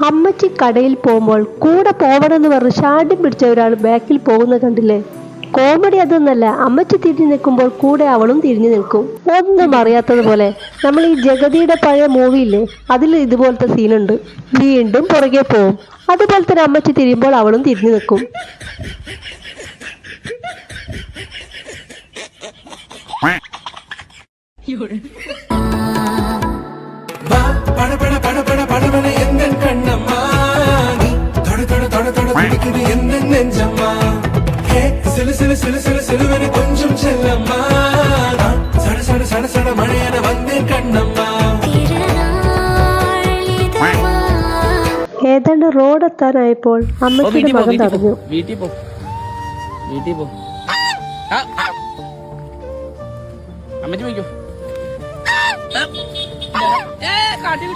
അമ്മച്ചി കടയിൽ പോകുമ്പോൾ കൂടെ പോവണമെന്ന് പറഞ്ഞ് ഷാഡ്യം പിടിച്ച ഒരാൾ ബാക്കിൽ പോകുന്നത് കണ്ടില്ലേ? കോമഡി അതൊന്നല്ല, അമ്മച്ചി തിരിഞ്ഞു നിൽക്കുമ്പോൾ കൂടെ അവളും തിരിഞ്ഞു നിൽക്കും. ഒന്നും അറിയാത്തതുപോലെ. നമ്മൾ ഈ ജഗതിയുടെ പഴയ മൂവിയില്ലേ, അതിൽ ഇതുപോലത്തെ സീനുണ്ട്. വീണ്ടും പുറകെ പോവും. അതുപോലെ തന്നെ അമ്മച്ചി തിരിയുമ്പോൾ അവളും തിരിഞ്ഞു നിൽക്കും. ഏതാണ്ട് റോഡെത്താനായപ്പോൾ അമ്മച്ചിയുടെ മകൻ തടഞ്ഞു. അമ്മച്ചി പോയിക്കോ. കാട്ടി